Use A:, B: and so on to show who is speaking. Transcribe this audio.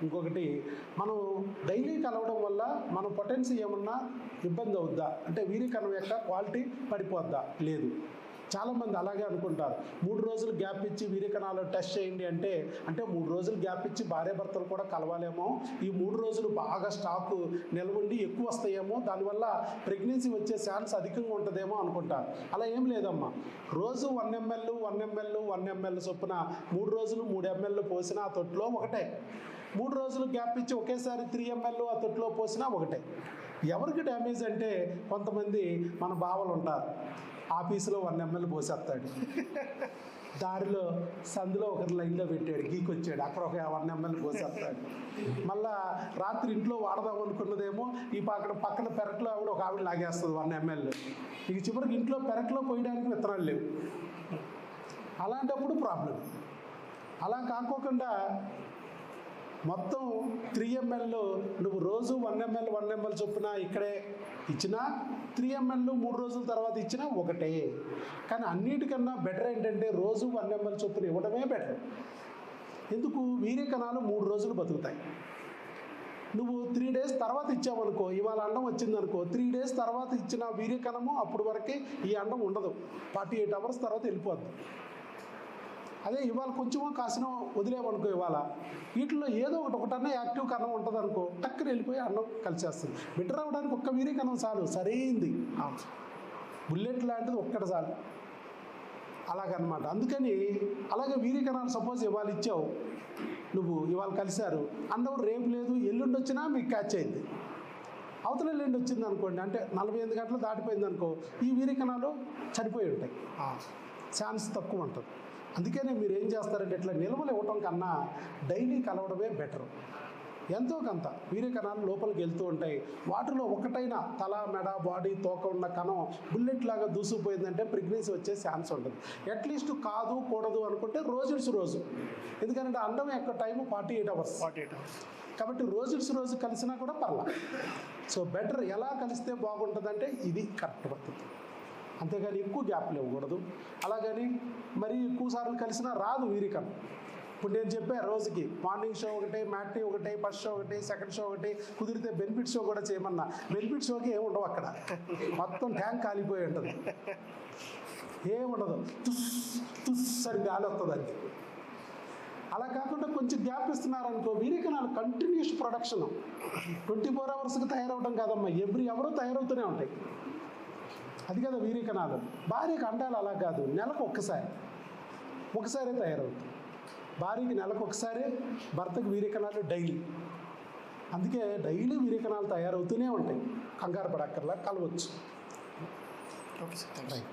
A: ఇంకొకటి మనం డైలీ కలవడం వల్ల మన పొటెన్సీ ఏమన్నా ఇబ్బంది అవుద్దా, అంటే వీర్యకణం యొక్క క్వాలిటీ పడిపోద్దా? లేదు. చాలామంది అలాగే అనుకుంటారు. 3 రోజులు గ్యాప్ ఇచ్చి వీర్యకణాలు టెస్ట్ చేయండి అంటే 3 రోజులు గ్యాప్ ఇచ్చి భార్యాభర్తలు కూడా కలవాలేమో, ఈ 3 రోజులు బాగా స్టాకు నిలవండి ఎక్కువ వస్తాయేమో, దానివల్ల ప్రెగ్నెన్సీ వచ్చే ఛాన్స్ అధికంగా ఉంటుందేమో అనుకుంటారు. అలా ఏం లేదమ్మా. రోజు 1 ml 1 ml 1 ml చొప్పున 3 రోజులు 3 ml పోసినా ఆ తొట్టులో ఒకటే. 3 రోజులు గ్యాప్ ఇచ్చి ఒకేసారి 3 ml ఆ తొట్టులో పోసినా ఒకటే. ఎవరికి డ్యామేజ్ అంటే కొంతమంది మన బావలు ఉంటారు, ఆఫీసులో 1 ml పోసేస్తాడు, దారిలో సందులో ఒకరి లైన్లో పెట్టాడు, గీకొచ్చాడు, అక్కడ ఒక 1 ml పోసేస్తాడు. మళ్ళా రాత్రి ఇంట్లో వాడదాం అనుకున్నదేమో ఈ పక్కన పెరట్లో ఒక ఆవిడ లాగేస్తుంది 1 ml. ఇక చివరికి ఇంట్లో పెరట్లో పోయడానికి విత్తనాలు లేవు. అలాంటప్పుడు ప్రాబ్లం. అలా కాకోకుండా మొత్తం 3 ml నువ్వు రోజు 1 ml చొప్పున ఇక్కడే ఇచ్చినా, 3 ml 3 రోజుల తర్వాత ఇచ్చినా ఒకటే. కానీ అన్నిటికన్నా బెటర్ ఏంటంటే రోజు 1 ml చొప్పున ఇవ్వడమే బెటర్. ఎందుకు? వీర్యకణాలు 3 రోజులు బతుకుతాయి. నువ్వు 3 days తర్వాత ఇచ్చావనుకో, ఇవాళ అండం వచ్చిందనుకో, 3 days తర్వాత ఇచ్చిన వీర్యకణము అప్పుడు వరకే ఈ అండం ఉండదు, 48 hours తర్వాత వెళ్ళిపోద్ది. అదే ఇవాళ కొంచెమో కాసినో వదిలేమనుకో, ఇవాళ వీటిలో ఏదో ఒకటన్నా యాక్టివ్ కణం ఉంటుంది అనుకో, టక్కున వెళ్ళిపోయి అన్నం కలిసేస్తుంది. బెటర్ అవ్వడానికి ఒక్క వీర్యకణం చాలు, సరైంది బుల్లెట్ లాంటిది ఒక్కటి చాలు. అలాగనమాట. అందుకని అలాగే వీర్యకణాలు సపోజ్ ఇవాళ ఇచ్చావు, నువ్వు ఇవాళ కలిశారు, అండం రేపు లేదు ఎల్లుండి వచ్చినా మీకు క్యాచ్ అయింది. అవతల ఎల్లుండి వచ్చింది అనుకోండి, అంటే 48 గంటలు దాటిపోయింది అనుకో, ఈ వీర్యకణాలు చనిపోయి ఉంటాయి, ఛాన్స్ తక్కువ ఉంటుంది. అందుకనే మీరు ఏం చేస్తారంటే ఇట్లా నిల్వలు ఇవ్వటం కన్నా డైలీ కలవడమే బెటర్. ఎంతో కొంత వీర్యకణాలు లోపలికి వెళ్తూ ఉంటాయి. వాటిలో ఒకటైనా తల, మెడ, బాడీ, తోక ఉన్న కణం బుల్లెట్ లాగా దూసుకుపోయిందంటే ప్రెగ్నెన్సీ వచ్చే ఛాన్స్ ఉంటుంది. అట్లీస్ట్ కాదు కూడదు అనుకుంటే రోజు. ఎందుకంటే అండం యొక్క టైము 48 hours. కాబట్టి రోజు కలిసినా కూడా పర్లా. సో బెటర్ ఎలా కలిస్తే బాగుంటుందంటే ఇది కరెక్ట్ పడుతుంది. అంతేగాని ఎక్కువ గ్యాప్లు ఇవ్వకూడదు. అలాగని మరీ ఎక్కువ సార్లు కలిసినా రాదు వీర్యకణం. ఇప్పుడు నేను చెప్పాను, రోజుకి మార్నింగ్ షో ఒకటి, మ్యాట్నీ ఒకటి, ఫస్ట్ షో ఒకటి, సెకండ్ షో ఒకటి, కుదిరితే బెనిఫిట్ షో కూడా చేయమన్నా. బెనిఫిట్ షోకి ఏముండవు అక్కడ, మొత్తం ట్యాంక్ కాలిపోయి ఉంటుంది, ఏముండదు, తుస్ అని గాలి వస్తుంది అంతే. అలా కాకుండా కొంచెం గ్యాప్ ఇస్తున్నారనుకో, వీర్యకణాలు కంటిన్యూస్ ప్రొడక్షన్ 24 hours తయారవడం కాదమ్మా, ఎవ్రీ అవర్ తయారవుతూనే ఉంటాయి. అది కదా వీర్యకణాలు. భార్యకు అండాలు అలా కాదు, నెలకు ఒకసారే తయారవుతుంది. భార్యకి నెలకు ఒకసారి, భర్తకు వీర్యకణాలు డైలీ. అందుకే డైలీ వీర్యకణాలు తయారవుతూనే ఉంటాయి, కంగారు పడక్కర్లా, కలవచ్చు. రైట్.